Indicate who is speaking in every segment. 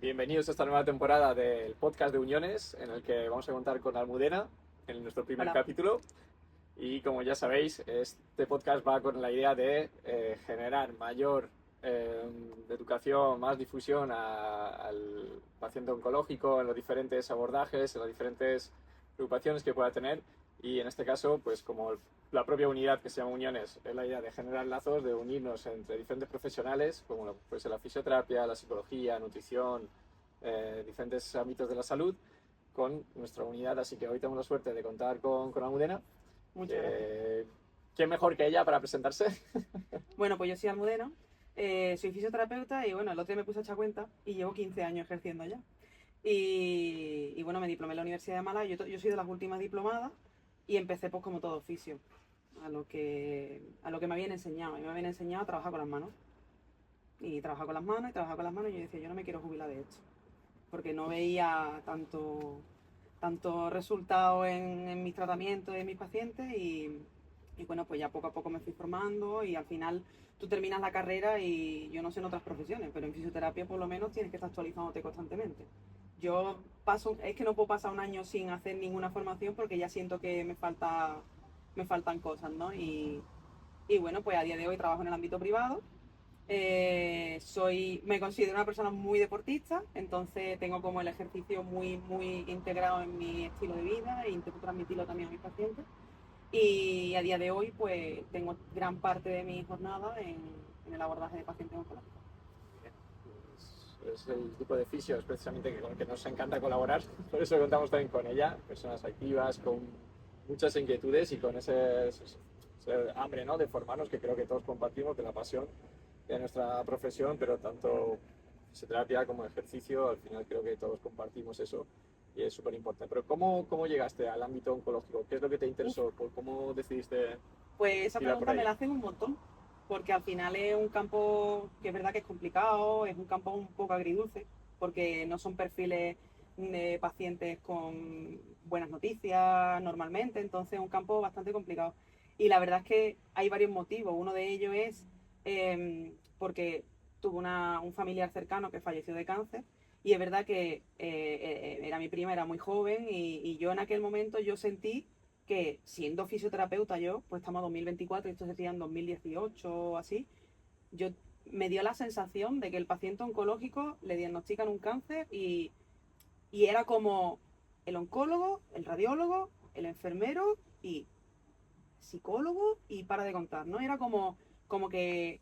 Speaker 1: Bienvenidos a esta nueva temporada del podcast de Uniones, en el que vamos a contar con Almudena en nuestro primer
Speaker 2: Hola.
Speaker 1: capítulo. Y como ya sabéis, este podcast va con la idea de generar mayor educación, más difusión al paciente oncológico en los diferentes abordajes, en las diferentes preocupaciones que pueda tener. Y en este caso, pues como la propia unidad que se llama Uniones, es la idea de generar lazos, de unirnos entre diferentes profesionales, como pues la fisioterapia, la psicología, nutrición, diferentes ámbitos de la salud, con nuestra unidad. Así que hoy tenemos la suerte de contar con Almudena.
Speaker 2: Muchas gracias.
Speaker 1: ¿Quién mejor que ella para presentarse?
Speaker 2: Bueno, pues yo soy Almudena, soy fisioterapeuta y bueno, el otro día me puse a echar cuenta y llevo 15 años ejerciendo ya. Y bueno, me diplomé en la Universidad de Málaga, yo soy de las últimas diplomadas y empecé pues como todo oficio, a lo que me habían enseñado. Y me habían enseñado a trabajar con las manos. Y trabajar con las manos y trabajar con las manos y yo decía, yo no me quiero jubilar de esto, porque no veía tanto resultado en mis tratamientos y en mis pacientes y bueno, pues ya poco a poco me fui formando y al final tú terminas la carrera y yo no sé en otras profesiones, pero en fisioterapia por lo menos tienes que estar actualizándote constantemente. Es que no puedo pasar un año sin hacer ninguna formación porque ya siento que me faltan cosas, ¿no? Y bueno, pues a día de hoy trabajo en el ámbito privado. Me considero una persona muy deportista, entonces tengo como el ejercicio muy integrado en mi estilo de vida e intento transmitirlo también a mis pacientes. Y a día de hoy, pues tengo gran parte de mi jornada en el abordaje de pacientes oncológicos.
Speaker 1: Es el tipo de fisios precisamente con el que nos encanta colaborar, por eso contamos también con ella, personas activas, con muchas inquietudes y con ese hambre, ¿no?, de formarnos, que creo que todos compartimos, de la pasión de nuestra profesión, pero tanto fisioterapia como ejercicio, al final creo que todos compartimos eso y es súper importante. Pero ¿cómo llegaste al ámbito oncológico? ¿Qué es lo que te
Speaker 2: Uf,
Speaker 1: interesó? ¿Cómo decidiste
Speaker 2: pues esa
Speaker 1: tirar por
Speaker 2: pregunta me
Speaker 1: ahí?
Speaker 2: la hacen un montón, porque al final es un campo que es verdad que es complicado, es un campo un poco agridulce, porque no son perfiles de pacientes con buenas noticias normalmente, entonces es un campo bastante complicado. Y la verdad es que hay varios motivos. Uno de ellos es porque tuve un familiar cercano que falleció de cáncer y es verdad que era mi prima, era muy joven y yo en aquel momento yo sentí que siendo fisioterapeuta yo, pues estamos en 2024 y esto se hacía en 2018 o así, yo me dio la sensación de que el paciente oncológico le diagnostican un cáncer y era como el oncólogo, el radiólogo, el enfermero y psicólogo y para de contar, ¿no? Era como que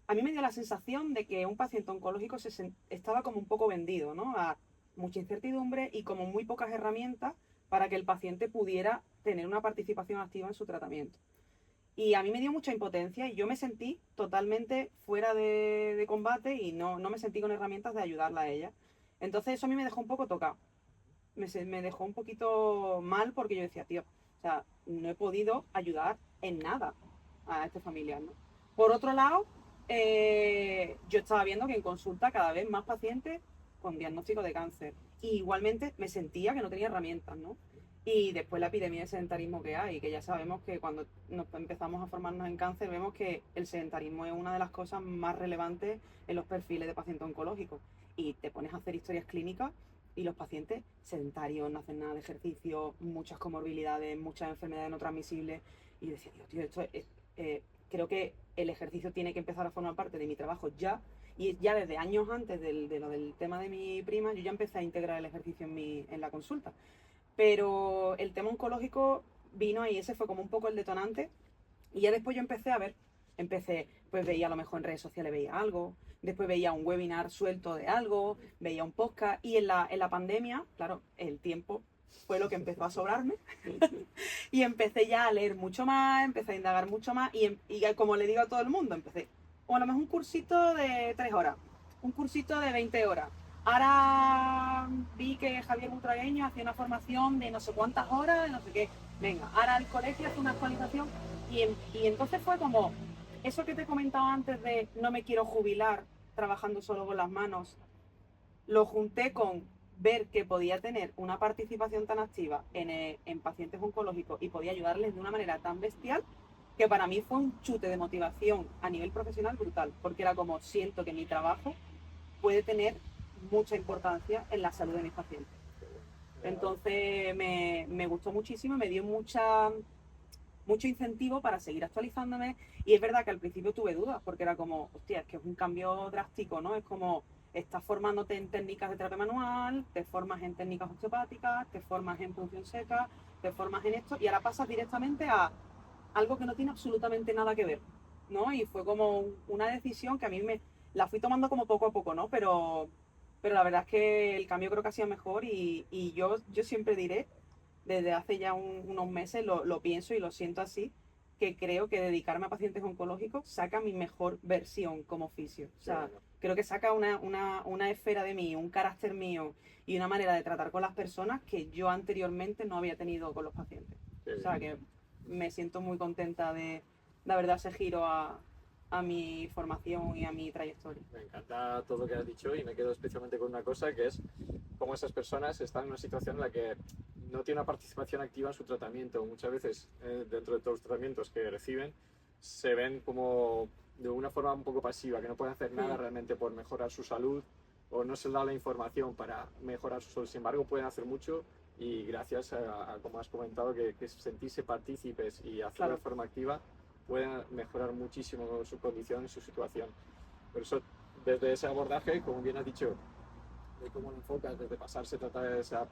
Speaker 2: a mí me dio la sensación de que un paciente oncológico estaba como un poco vendido, ¿no? A mucha incertidumbre y como muy pocas herramientas para que el paciente pudiera tener una participación activa en su tratamiento. Y a mí me dio mucha impotencia y yo me sentí totalmente fuera de combate y no me sentí con herramientas de ayudarla a ella. Entonces eso a mí me dejó un poco tocado. Me dejó un poquito mal porque yo decía, tío, o sea, no he podido ayudar en nada a este familiar, ¿no? Por otro lado, yo estaba viendo que en consulta cada vez más pacientes con diagnóstico de cáncer. Y igualmente me sentía que no tenía herramientas, ¿no? Y después la epidemia de sedentarismo que hay, que ya sabemos que cuando nos empezamos a formarnos en cáncer, vemos que el sedentarismo es una de las cosas más relevantes en los perfiles de pacientes oncológicos. Y te pones a hacer historias clínicas y los pacientes sedentarios, no hacen nada de ejercicio, muchas comorbilidades, muchas enfermedades no transmisibles. Y yo decía, tío, creo que el ejercicio tiene que empezar a formar parte de mi trabajo ya. Y ya desde años antes de lo del tema de mi prima, yo ya empecé a integrar el ejercicio en la consulta. Pero el tema oncológico vino ahí, ese fue como un poco el detonante. Y ya después yo empecé a ver, pues veía a lo mejor en redes sociales, veía algo, después veía un webinar suelto de algo, veía un podcast y en la pandemia, claro, el tiempo fue lo que empezó a sobrarme y empecé ya a leer mucho más, empecé a indagar mucho más y como le digo a todo el mundo, empecé, o a lo mejor un cursito de 3 horas, un cursito de 20 horas. Ahora vi que Javier Butragueño hacía una formación de no sé cuántas horas, de no sé qué. Venga, ahora el colegio hace una actualización y entonces fue como eso que te comentaba antes de no me quiero jubilar trabajando solo con las manos, lo junté con ver que podía tener una participación tan activa en pacientes oncológicos y podía ayudarles de una manera tan bestial que para mí fue un chute de motivación a nivel profesional brutal, porque era como siento que mi trabajo puede tener mucha importancia en la salud de mis pacientes. Entonces me gustó muchísimo, me dio mucho incentivo para seguir actualizándome, y es verdad que al principio tuve dudas porque era como, hostia, es que es un cambio drástico, ¿no? Es como, estás formándote en técnicas de terapia manual, te formas en técnicas osteopáticas, te formas en punción seca, te formas en esto, y ahora pasas directamente a algo que no tiene absolutamente nada que ver, ¿no? Y fue como una decisión que a mí la fui tomando como poco a poco, ¿no? Pero la verdad es que el cambio creo que ha sido mejor, y yo siempre diré, desde hace ya unos meses lo pienso y lo siento así, que creo que dedicarme a pacientes oncológicos saca mi mejor versión como fisio. O sea, creo que saca una esfera de mí, un carácter mío y una manera de tratar con las personas que yo anteriormente no había tenido con los pacientes. O sea, que me siento muy contenta de haber dado ese giro a mi formación y a mi trayectoria.
Speaker 1: Me encanta todo lo que has dicho y me quedo especialmente con una cosa, que es cómo esas personas están en una situación en la que no tienen una participación activa en su tratamiento. Muchas veces, dentro de todos los tratamientos que reciben, se ven como de una forma un poco pasiva, que no pueden hacer nada realmente por mejorar su salud, o no se les da la información para mejorar su salud. Sin embargo, pueden hacer mucho, y gracias a como has comentado, que sentirse partícipes y hacerlo de forma activa, pueden mejorar muchísimo su condición y su situación. Por eso, desde ese abordaje, como bien has dicho, de cómo lo enfocas, desde pasarse a tratar esa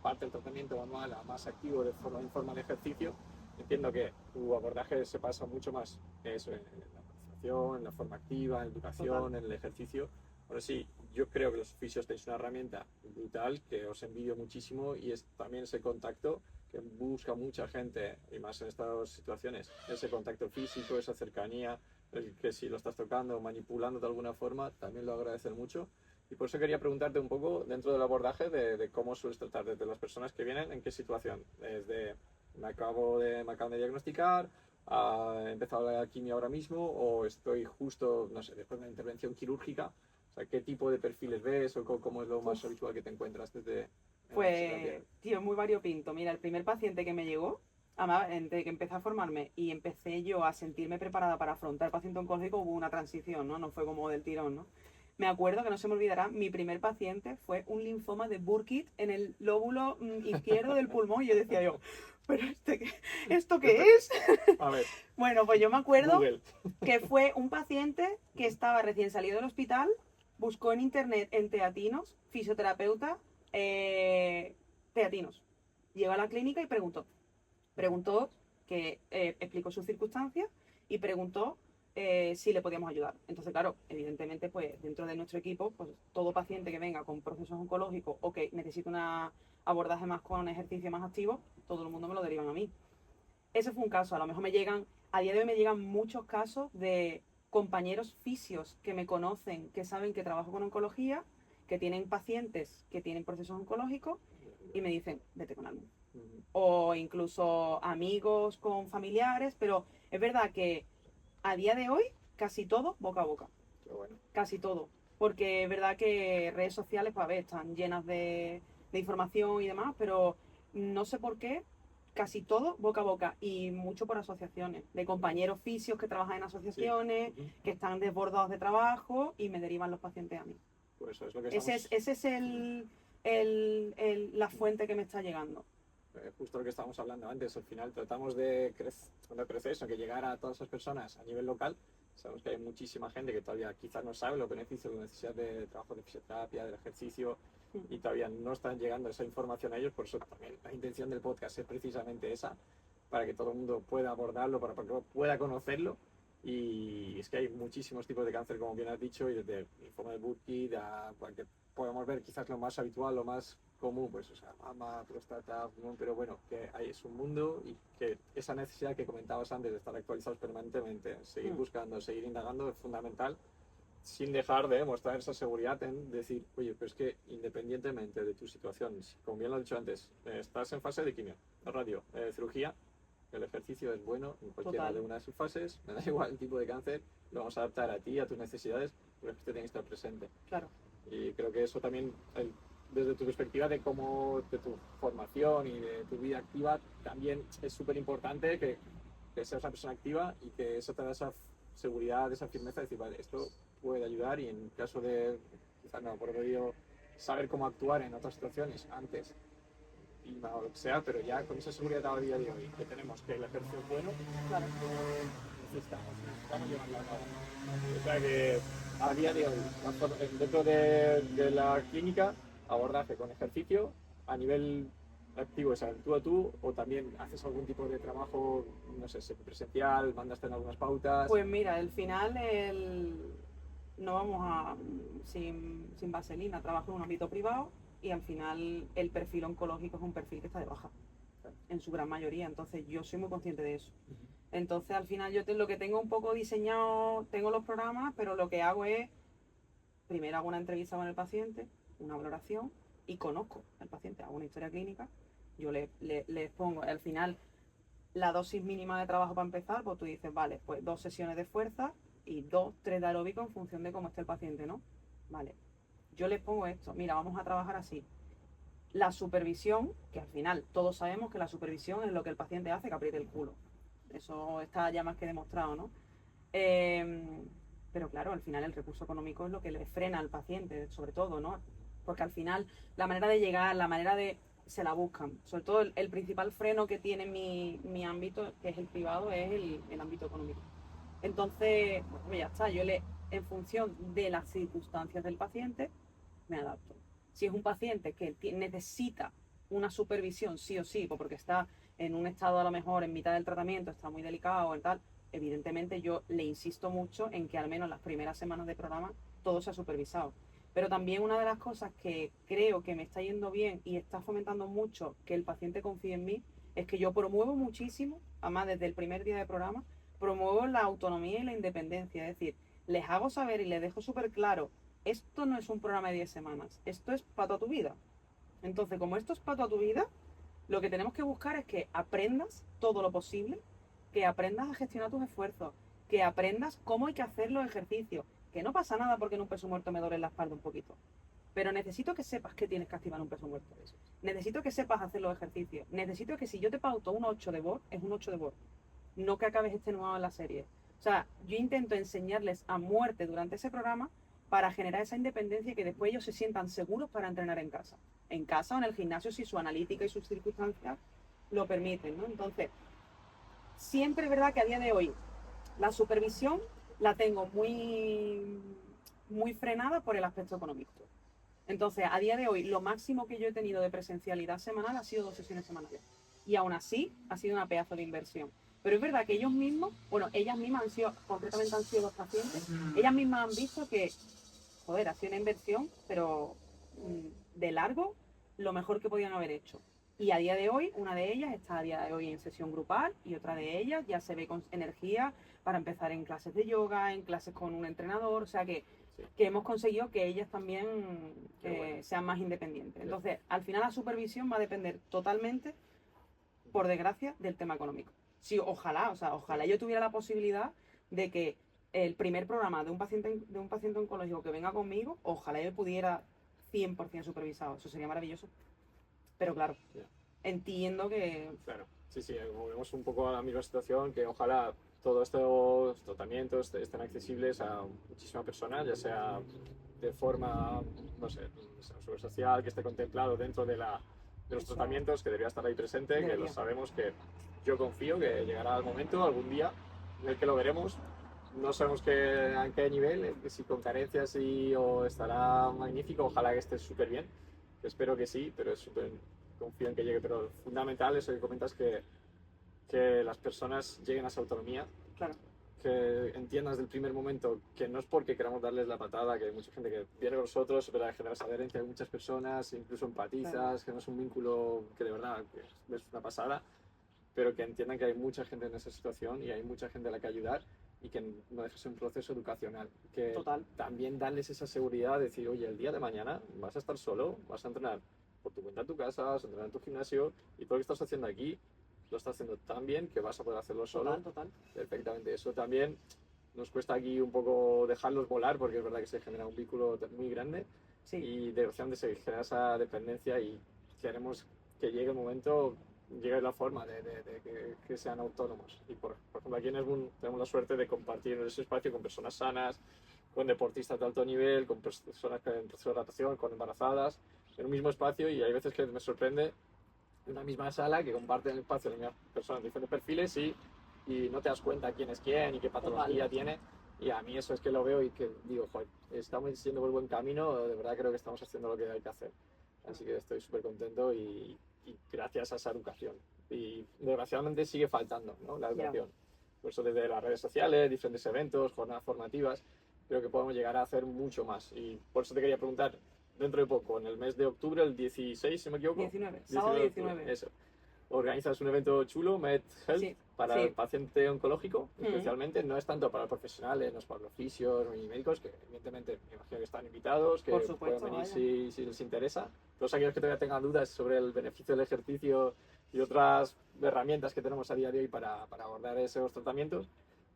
Speaker 1: parte del tratamiento manual a más activo de forma informal de ejercicio, entiendo que tu abordaje se pasa mucho más eso, en la participación, en la forma activa, en la educación, en el ejercicio. Ahora sí, yo creo que los fisios tenéis una herramienta brutal que os envidio muchísimo, y es también ese contacto que busca mucha gente, y más en estas situaciones, ese contacto físico, esa cercanía, el que si lo estás tocando o manipulando de alguna forma, también lo agradecer mucho. Y por eso quería preguntarte un poco, dentro del abordaje, de cómo sueles tratar desde las personas que vienen, en qué situación. Desde me acaban de diagnosticar, he empezado la quimio ahora mismo, o estoy justo, no sé, después de una intervención quirúrgica. O sea, ¿qué tipo de perfiles ves, o cómo es lo más habitual que te encuentras desde...
Speaker 2: Pues, tío, es muy variopinto. Mira, el primer paciente que me llegó, además, desde que empecé a formarme y empecé yo a sentirme preparada para afrontar el paciente oncológico, hubo una transición, ¿no? No fue como del tirón, ¿no? Me acuerdo que no se me olvidará, mi primer paciente fue un linfoma de Burkitt en el lóbulo izquierdo del pulmón, y yo decía yo, ¿pero esto qué es?
Speaker 1: A ver,
Speaker 2: Bueno, pues yo me acuerdo
Speaker 1: Google.
Speaker 2: que fue un paciente que estaba recién salido del hospital, buscó en internet en Teatinos, fisioterapeuta, Teatinos. Llegó a la clínica y preguntó que explicó sus circunstancias y preguntó si le podíamos ayudar. Entonces, claro, evidentemente, pues dentro de nuestro equipo, pues todo paciente que venga con procesos oncológicos o que necesite un abordaje más con ejercicio más activo, todo el mundo me lo derivan a mí. Ese fue un caso. A lo mejor a día de hoy me llegan muchos casos de compañeros fisios que me conocen, que saben que trabajo con oncología, que tienen pacientes que tienen procesos oncológicos y me dicen, vete con algo. O incluso amigos con familiares, pero es verdad que a día de hoy casi todo boca a boca.
Speaker 1: Qué bueno.
Speaker 2: Casi todo. Porque es verdad que redes sociales, pues a ver, están llenas de información y demás, pero no sé por qué, casi todo boca a boca, y mucho por asociaciones, de compañeros fisios que trabajan en asociaciones, que están desbordados de trabajo y me derivan los pacientes a mí.
Speaker 1: Pues eso es lo que estamos...
Speaker 2: Ese es la fuente que me está llegando.
Speaker 1: Justo lo que estábamos hablando antes, al final tratamos de crecer eso, que llegar a todas esas personas a nivel local. Sabemos que hay muchísima gente que todavía quizás no sabe los beneficios de la necesidad de trabajo de fisioterapia, del ejercicio, y todavía no están llegando esa información a ellos. Por eso también la intención del podcast es precisamente esa, para que todo el mundo pueda abordarlo, para que pueda conocerlo. Y es que hay muchísimos tipos de cáncer, como bien has dicho, y desde linfoma de Burkitt a cualquier, podemos ver quizás lo más habitual, lo más común, pues, o sea, mama, próstata, pulmón, pero bueno, que es un mundo, y que esa necesidad que comentabas antes de estar actualizados permanentemente, seguir buscando, seguir indagando, es fundamental, sin dejar de mostrar esa seguridad en decir, oye, pero es que independientemente de tu situación, si, como bien lo he dicho antes, estás en fase de quimio, radio, cirugía, el ejercicio es bueno en cualquiera de una de sus fases, me da igual el tipo de cáncer, lo vamos a adaptar a ti, a tus necesidades, pero usted tiene que estar presente.
Speaker 2: Claro.
Speaker 1: Y creo que eso también, desde tu perspectiva de tu formación y de tu vida activa, también es súper importante que seas una persona activa, y que eso te da esa seguridad, esa firmeza de decir, vale, esto puede ayudar, y en caso de empezando, a por ello saber cómo actuar en otras situaciones antes y nada, lo que sea, pero ya con esa seguridad a día de hoy que tenemos que el ejercicio es bueno,
Speaker 2: Claro.
Speaker 1: necesitamos llevarlo a cabo. O sea que a día de hoy, dentro de la clínica, abordaje con ejercicio a nivel activo, o sea, tú a tú, o también haces algún tipo de trabajo, no sé, presencial, mandaste en algunas pautas.
Speaker 2: Pues mira, al final no vamos a sin vaselina, trabajo en un ámbito privado y al final el perfil oncológico es un perfil que está de baja, en su gran mayoría, entonces yo soy muy consciente de eso. Entonces al final yo lo que tengo un poco diseñado, tengo los programas, pero lo que hago es, primero hago una entrevista con el paciente, una valoración y conozco al paciente, hago una historia clínica, yo les pongo, al final la dosis mínima de trabajo para empezar, pues tú dices, vale, pues 2 sesiones de fuerza y 2, 3 de aeróbico en función de cómo esté el paciente, ¿no? Vale, yo les pongo esto, mira, vamos a trabajar así. La supervisión, que al final todos sabemos que la supervisión es lo que el paciente hace que apriete el culo. Eso está ya más que demostrado, ¿no? Pero claro, al final el recurso económico es lo que le frena al paciente, sobre todo, ¿no? Porque al final la manera de llegar, la manera de... se la buscan. Sobre todo el principal freno que tiene mi ámbito, que es el privado, es el ámbito económico. Entonces, bueno, ya está, en función de las circunstancias del paciente, me adapto. Si es un paciente que necesita una supervisión sí o sí, porque está en un estado a lo mejor en mitad del tratamiento, está muy delicado y tal, evidentemente yo le insisto mucho en que al menos las primeras semanas de programa todo sea supervisado. Pero también una de las cosas que creo que me está yendo bien y está fomentando mucho que el paciente confíe en mí es que yo promuevo muchísimo, además desde el primer día de programa, promuevo la autonomía y la independencia. Es decir, les hago saber y les dejo súper claro, esto no es un programa de 10 semanas, esto es para toda tu vida. Entonces, como esto es para toda tu vida, lo que tenemos que buscar es que aprendas todo lo posible, que aprendas a gestionar tus esfuerzos, que aprendas cómo hay que hacer los ejercicios, que no pasa nada porque en un peso muerto me duele la espalda un poquito. Pero necesito que sepas que tienes que activar un peso muerto. Necesito que sepas hacer los ejercicios. Necesito que si yo te pauto un 8 de BOR, es un 8 de BOR. No que acabes extenuado en la serie. O sea, yo intento enseñarles a muerte durante ese programa para generar esa independencia y que después ellos se sientan seguros para entrenar en casa. En casa o en el gimnasio si su analítica y sus circunstancias lo permiten, ¿no? Entonces, siempre es verdad que a día de hoy la supervisión la tengo muy frenada por el aspecto económico. Entonces, a día de hoy, lo máximo que yo he tenido de presencialidad semanal ha sido 2 sesiones semanales. Y aún así, ha sido una pedazo de inversión. Pero es verdad que ellos mismos, bueno, ellas mismas han sido, concretamente han sido los pacientes, ellas mismas han visto que, joder, ha sido una inversión, pero de largo, lo mejor que podían haber hecho. Y a día de hoy, una de ellas está a día de hoy en sesión grupal y otra de ellas ya se ve con energía para empezar en clases de yoga, en clases con un entrenador, o sea que hemos conseguido que ellas también sean más independientes. Entonces, al final la supervisión va a depender totalmente, por desgracia, del tema económico. Sí, ojalá, o sea, ojalá yo tuviera la posibilidad de que el primer programa de un paciente oncológico que venga conmigo, ojalá yo pudiera 100% supervisado. Eso sería maravilloso. Pero claro, entiendo que...
Speaker 1: Claro, sí, sí, volvemos un poco a la misma situación, que ojalá todos estos tratamientos estén accesibles a muchísimas personas, ya sea de forma, no sé, sobre social, que esté contemplado dentro de los tratamientos, que debería estar ahí presente, que lo sabemos, que yo confío que llegará el momento, algún día, en el que lo veremos. No sabemos en qué nivel, si con carencias o estará magnífico, ojalá que esté súper bien, espero que sí, pero es súper confío en que llegue, pero fundamental eso que comentas, que las personas lleguen a esa autonomía,
Speaker 2: Claro.
Speaker 1: que entiendas del primer momento que no es porque queramos darles la patada, que hay mucha gente que viene con nosotros, pero genera esa adherencia de muchas personas, incluso empatizas, claro, que no es un vínculo que de verdad es una pasada, pero que entiendan que hay mucha gente en esa situación y hay mucha gente a la que ayudar y que no dejes un proceso educacional, que
Speaker 2: Total.
Speaker 1: También darles esa seguridad de decir, oye, el día de mañana vas a estar solo, vas a entrenar por tu cuenta en tu casa, vas a entrenar en tu gimnasio y todo lo que estás haciendo aquí lo estás haciendo tan bien que vas a poder hacerlo solo.
Speaker 2: Total.
Speaker 1: Perfectamente. Eso también nos cuesta aquí un poco dejarlos volar porque es verdad que se genera un vínculo muy grande, sí, y de donde se genera esa dependencia y queremos que llegue el momento, llegue la forma de que sean autónomos. Y por ejemplo, aquí en Esbun tenemos la suerte de compartir ese espacio con personas sanas, con deportistas de alto nivel, con personas en proceso de adaptación, con embarazadas, en un mismo espacio, y hay veces que me sorprende en una misma sala que comparten el espacio de las personas de diferentes perfiles y no te das cuenta quién es quién y qué patología tiene. Y a mí eso es que lo veo y que digo, joder, estamos yendo por el buen camino, de verdad creo que estamos haciendo lo que hay que hacer. Así que estoy súper contento y gracias a esa educación. Y desgraciadamente sigue faltando, ¿no?, la educación. Por eso desde las redes sociales, diferentes eventos, jornadas formativas, creo que podemos llegar a hacer mucho más. Y por eso te quería preguntar, dentro de poco, en el mes de octubre, el 16, si me equivoco.
Speaker 2: 19, sábado 19.
Speaker 1: Eso. Organizas un evento chulo, MedHealth, para el paciente oncológico, especialmente. No es tanto para profesionales, no es para los fisios ni médicos, que evidentemente me imagino que están invitados, que
Speaker 2: por supuesto,
Speaker 1: pueden venir si les interesa. Todos aquellos que todavía tengan dudas sobre el beneficio del ejercicio y otras herramientas que tenemos a día de hoy para abordar esos tratamientos,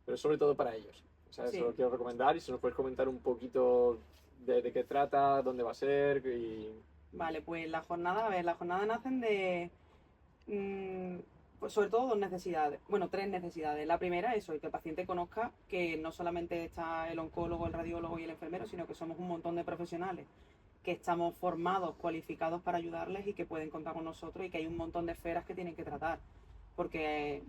Speaker 1: pero sobre todo para ellos. O sea, eso lo quiero recomendar, y si nos puedes comentar un poquito de qué trata, dónde va a ser y...
Speaker 2: Vale, pues la jornada nacen de... pues sobre todo dos necesidades, bueno, tres necesidades. La primera es eso, que el paciente conozca que no solamente está el oncólogo, el radiólogo y el enfermero, sino que somos un montón de profesionales que estamos formados, cualificados para ayudarles y que pueden contar con nosotros, y que hay un montón de esferas que tienen que tratar, porque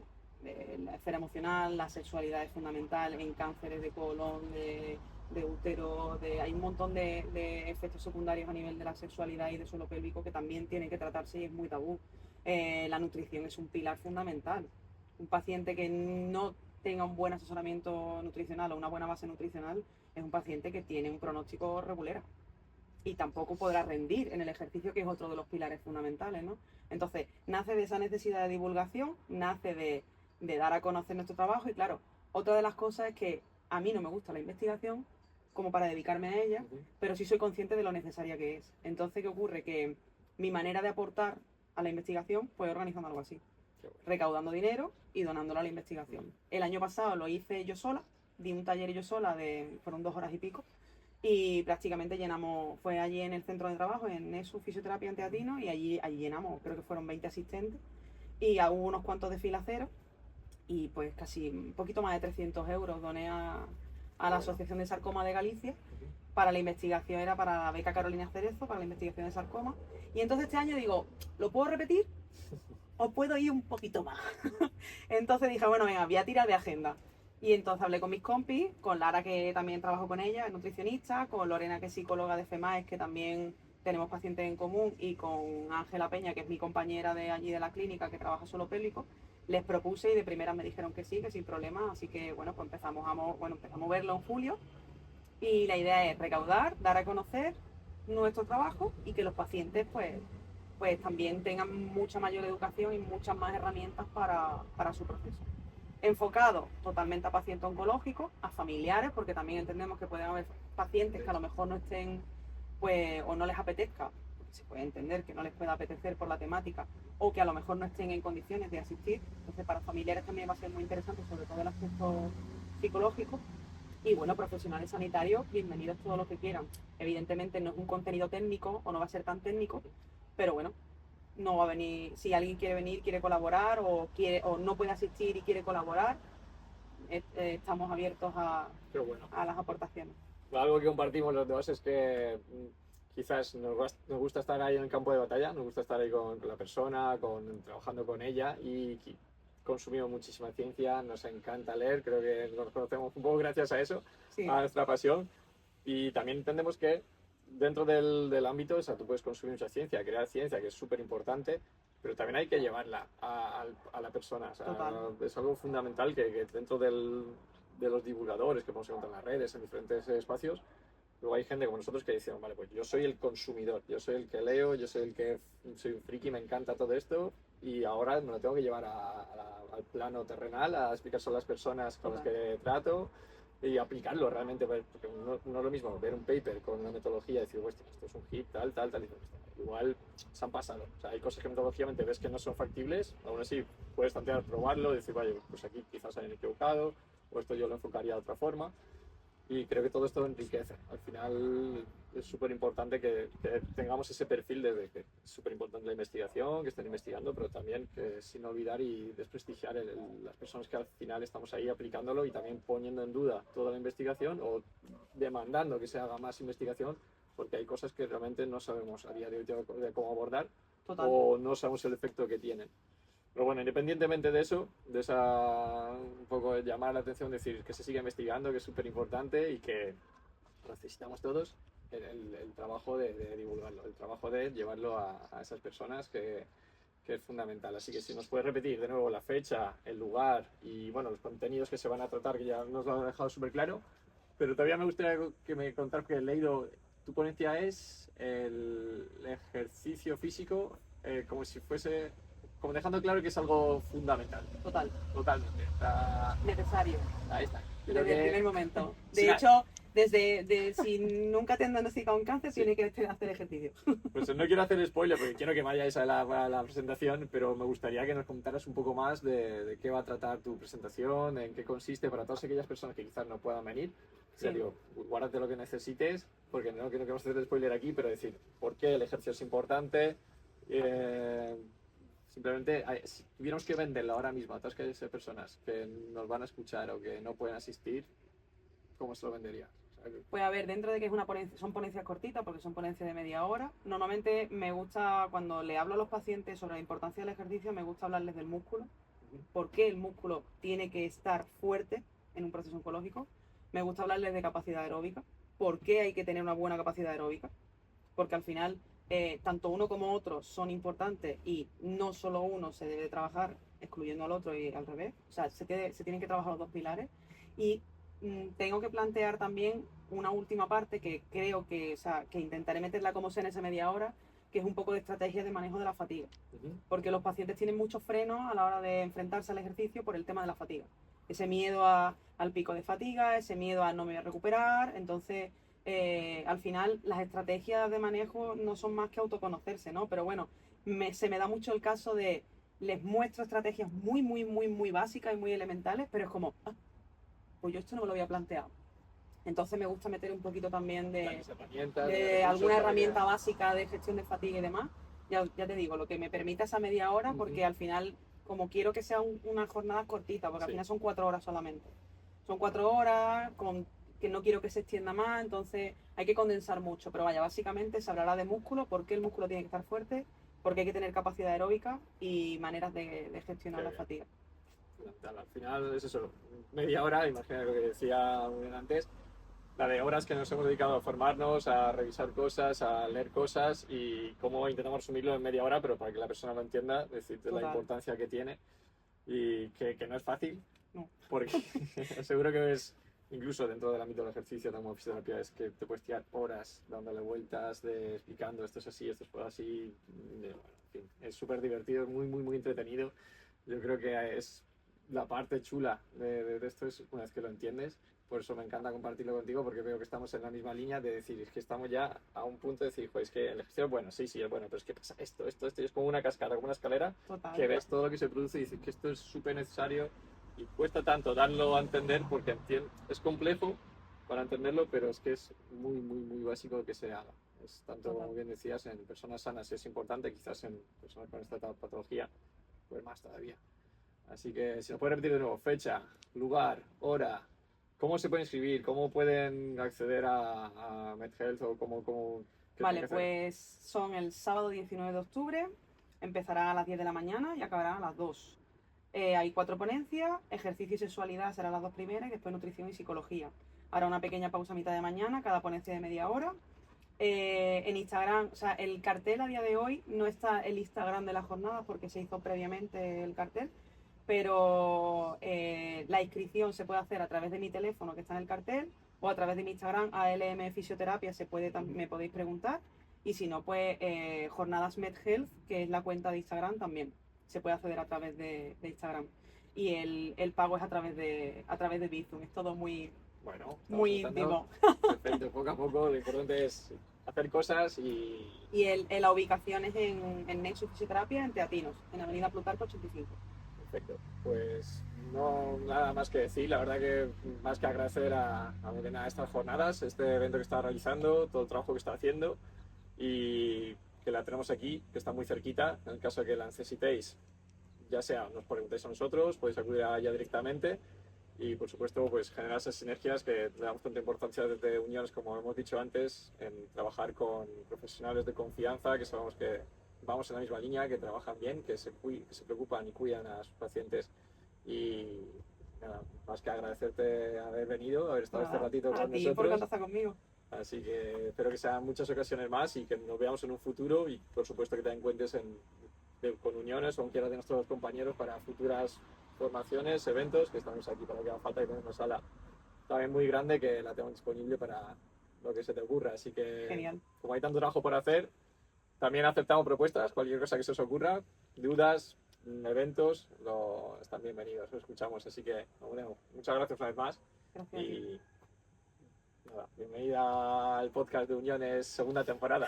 Speaker 2: la esfera emocional, la sexualidad es fundamental en cánceres de colon, de útero, hay un montón de efectos secundarios a nivel de la sexualidad y de suelo pélvico que también tienen que tratarse y es muy tabú. La nutrición es un pilar fundamental. Un paciente que no tenga un buen asesoramiento nutricional o una buena base nutricional es un paciente que tiene un pronóstico regulero y tampoco podrá rendir en el ejercicio, que es otro de los pilares fundamentales, ¿no? Entonces, nace de esa necesidad de divulgación, nace de dar a conocer nuestro trabajo, y claro, otra de las cosas es que a mí no me gusta la investigación como para dedicarme a ella, pero sí soy consciente de lo necesaria que es. Entonces, ¿qué ocurre? Que mi manera de aportar a la investigación fue organizando algo así, recaudando dinero y donándolo a la investigación. El año pasado lo hice yo sola, di un taller yo sola, fueron 2 horas y pico, y prácticamente llenamos, fue allí en el centro de trabajo, en ESU Fisioterapia en Teatino, y allí llenamos, creo que fueron 20 asistentes, y hubo unos cuantos de fila cero, y pues casi un poquito más de 300 euros doné a la Asociación de Sarcoma de Galicia. Para la investigación, era para la beca Carolina Cerezo, para la investigación de sarcoma. Y entonces este año digo, ¿lo puedo repetir o puedo ir un poquito más? Entonces dije, bueno, venga, voy a tirar de agenda. Y entonces hablé con mis compis, con Lara, que también trabajo con ella, es nutricionista, con Lorena, que es psicóloga de FEMAES, que también tenemos pacientes en común, y con Ángela Peña, que es mi compañera de allí de la clínica, que trabaja suelo pélvico. Les propuse y de primera me dijeron que sí, que sin problema. Así que bueno, pues empezamos a verlo en julio. Y la idea es recaudar, dar a conocer nuestro trabajo, y que los pacientes pues también tengan mucha mayor educación y muchas más herramientas para su proceso. Enfocado totalmente a pacientes oncológicos, a familiares, porque también entendemos que pueden haber pacientes que a lo mejor no estén, pues, o no les apetezca, porque se puede entender que no les pueda apetecer por la temática, o que a lo mejor no estén en condiciones de asistir. Entonces, para familiares también va a ser muy interesante, sobre todo el aspecto psicológico. Y bueno, profesionales sanitarios, bienvenidos todos los que quieran. Evidentemente no es un contenido técnico, o no va a ser tan técnico, pero bueno, no va a venir, si alguien quiere venir, quiere colaborar, o no puede asistir y quiere colaborar, estamos abiertos a las aportaciones.
Speaker 1: Algo que compartimos los dos es que quizás nos gusta estar ahí en el campo de batalla, nos gusta estar ahí con la persona, trabajando con ella, y consumimos muchísima ciencia, nos encanta leer, creo que nos conocemos un poco gracias a eso, a nuestra pasión, y también entendemos que dentro del ámbito, o sea, tú puedes consumir mucha ciencia, crear ciencia, que es súper importante, pero también hay que llevarla a la persona. O sea, es algo fundamental que dentro de los divulgadores que podemos encontrar en las redes, en diferentes espacios, luego hay gente como nosotros que dicen, vale, pues yo soy el consumidor, yo soy el que leo, yo soy el que soy un friki, me encanta todo esto, y ahora me lo tengo que llevar al plano terrenal, a explicar a las personas con las que trato, y aplicarlo realmente, porque no es lo mismo ver un paper con una metodología y decir, esto es un hit, tal, y igual se han pasado. O sea, hay cosas que metodológicamente ves que no son factibles, aún así puedes plantear probarlo y decir, vaya, pues aquí quizás hayan equivocado, o esto yo lo enfocaría de otra forma. Y creo que todo esto enriquece. Al final es súper importante que tengamos ese perfil de que es súper importante la investigación, que estén investigando, pero también que sin olvidar y desprestigiar las personas que al final estamos ahí aplicándolo y también poniendo en duda toda la investigación, o demandando que se haga más investigación, porque hay cosas que realmente no sabemos a día de hoy de cómo abordar
Speaker 2: Total.
Speaker 1: o no sabemos el efecto que tienen. Pero bueno, independientemente de eso, de esa un poco de llamar la atención, decir que se siga investigando, que es súper importante y que necesitamos todos el trabajo de divulgarlo, el trabajo de llevarlo a esas personas que es fundamental. Así que si nos puedes repetir de nuevo la fecha, el lugar y bueno, los contenidos que se van a tratar, que ya nos lo han dejado súper claro, pero todavía me gustaría que me contaras, que he leído, tu ponencia es el ejercicio físico como si fuese, como dejando claro que es algo fundamental.
Speaker 2: Total.
Speaker 1: Totalmente.
Speaker 2: Necesario.
Speaker 1: Ahí está. Creo
Speaker 2: Desde el
Speaker 1: que
Speaker 2: primer momento.
Speaker 1: Sí,
Speaker 2: De hecho, si nunca te han diagnosticado un cáncer,
Speaker 1: Sí.
Speaker 2: tienes que hacer ejercicio.
Speaker 1: pues no quiero hacer spoiler porque quiero que vayáis a la presentación, pero me gustaría que nos contaras un poco más de qué va a tratar tu presentación, en qué consiste, para todas aquellas personas que quizás no puedan venir. Ya
Speaker 2: Sí.
Speaker 1: digo, guárdate lo que necesites, porque no quiero que vamos a hacer spoiler aquí, pero decir por qué el ejercicio es importante. Simplemente, si tuviéramos que venderlo ahora mismo a todas aquellas personas que nos van a escuchar o que no pueden asistir, ¿cómo se lo venderías? O sea,
Speaker 2: Pues a ver, dentro de que es una ponencia, son ponencias cortitas, porque son ponencias de media hora, normalmente me gusta, cuando le hablo a los pacientes sobre la importancia del ejercicio, me gusta hablarles del músculo, por qué el músculo tiene que estar fuerte en un proceso oncológico. Me gusta hablarles de capacidad aeróbica, por qué hay que tener una buena capacidad aeróbica, porque al final tanto uno como otro son importantes y no solo uno se debe trabajar excluyendo al otro y al revés. O sea, se tienen que trabajar los dos pilares. Y tengo que plantear también una última parte que creo que, o sea, que intentaré meterla como sea en esa media hora, que es un poco de estrategia de manejo de la fatiga. Porque los pacientes tienen muchos frenos a la hora de enfrentarse al ejercicio por el tema de la fatiga. Ese miedo al pico de fatiga, ese miedo a no me voy a recuperar. Entonces, al final, las estrategias de manejo no son más que autoconocerse, ¿no? Pero bueno, se me da mucho el caso de, les muestro estrategias muy, muy, muy, muy básicas y muy elementales, pero es como, pues yo esto no me lo había planteado. Entonces me gusta meter un poquito también de alguna herramienta básica de gestión de fatiga y demás. Ya te digo, lo que me permita esa media hora, porque al final, como quiero que sea una jornada cortita, porque al final son 4 horas solamente. Son 4 horas, que no quiero que se extienda más, entonces hay que condensar mucho. Pero vaya, básicamente se hablará de músculo, por qué el músculo tiene que estar fuerte, porque hay que tener capacidad aeróbica y maneras de gestionar la fatiga.
Speaker 1: Al final es eso, media hora, imagina lo que decía muy bien antes, la de horas que nos hemos dedicado a formarnos, a revisar cosas, a leer cosas y cómo intentamos resumirlo en media hora, pero para que la persona lo entienda, decirte la importancia que tiene y que no es fácil,
Speaker 2: No.
Speaker 1: porque seguro que es, incluso dentro del ámbito del ejercicio como fisioterapia, es que te puedes tirar horas dándole vueltas, explicando esto es así, esto es así, bueno, en fin, es súper divertido, es muy, muy, muy entretenido. Yo creo que es la parte chula de esto, es una vez que lo entiendes. Por eso me encanta compartirlo contigo, porque veo que estamos en la misma línea de decir, es que estamos ya a un punto de decir, es que el ejercicio es bueno, sí, es bueno, pero es que pasa esto, y es como una cascada, como una escalera.
Speaker 2: Total.
Speaker 1: Que ves todo lo que se produce y dices que esto es súper necesario y cuesta tanto darlo a entender porque es complejo para entenderlo, pero es que es muy, muy, muy básico que se haga. Es tanto, como bien decías, en personas sanas es importante, quizás en personas con esta patología, pues más todavía. Así que si nos puede repetir de nuevo, fecha, lugar, hora, cómo se pueden inscribir, cómo pueden acceder a MedHealth o cómo
Speaker 2: Vale, pues son el sábado 19 de octubre, empezará a las 10 de la mañana y acabará a las 2. Hay 4 ponencias, ejercicio y sexualidad serán las 2 primeras y después nutrición y psicología. Hará una pequeña pausa a mitad de mañana, cada ponencia de media hora. En Instagram, o sea, el cartel a día de hoy no está el Instagram de la jornada porque se hizo previamente el cartel, pero la inscripción se puede hacer a través de mi teléfono que está en el cartel o a través de mi Instagram, ALM Fisioterapia, me podéis preguntar. Y si no, pues Jornadas MedHealth, que es la cuenta de Instagram también. Se puede acceder a través de Instagram. Y el pago es a través de Bizum. Es todo muy, muy íntimo.
Speaker 1: Perfecto, poco a poco. Lo importante es hacer cosas y...
Speaker 2: La ubicación es en Nexus Fisioterapia, en Teatinos, en Avenida Plutarco 85.
Speaker 1: Perfecto, pues no nada más que decir, la verdad que más que agradecer a Milena estas jornadas, este evento que está realizando, todo el trabajo que está haciendo y que la tenemos aquí, que está muy cerquita, en el caso de que la necesitéis, ya sea nos preguntéis a nosotros, podéis acudir a ella directamente y por supuesto pues generar esas sinergias que le damos tanta importancia desde Uniones, como hemos dicho antes, en trabajar con profesionales de confianza que sabemos que vamos en la misma línea, que trabajan bien, que que se preocupan y cuidan a sus pacientes. Y nada, más que agradecerte haber venido, haber estado este
Speaker 2: Nada,
Speaker 1: ratito
Speaker 2: a
Speaker 1: con
Speaker 2: ti por
Speaker 1: nosotros.
Speaker 2: contactar conmigo.
Speaker 1: Así que espero que sean muchas ocasiones más y que nos veamos en un futuro, y por supuesto que te encuentres con Uniones o con cualquiera de nuestros compañeros para futuras formaciones, eventos, que estamos aquí para lo que haga falta, y tenemos una sala también muy grande que la tenemos disponible para lo que se te ocurra. Así que
Speaker 2: Genial.
Speaker 1: como hay tanto trabajo por hacer, también aceptamos propuestas, cualquier cosa que se os ocurra, dudas, eventos, están bienvenidos, lo escuchamos. Así que, bueno, muchas gracias una vez más.
Speaker 2: Gracias a ti.
Speaker 1: Y nada, bienvenida al podcast de Uniones, segunda temporada.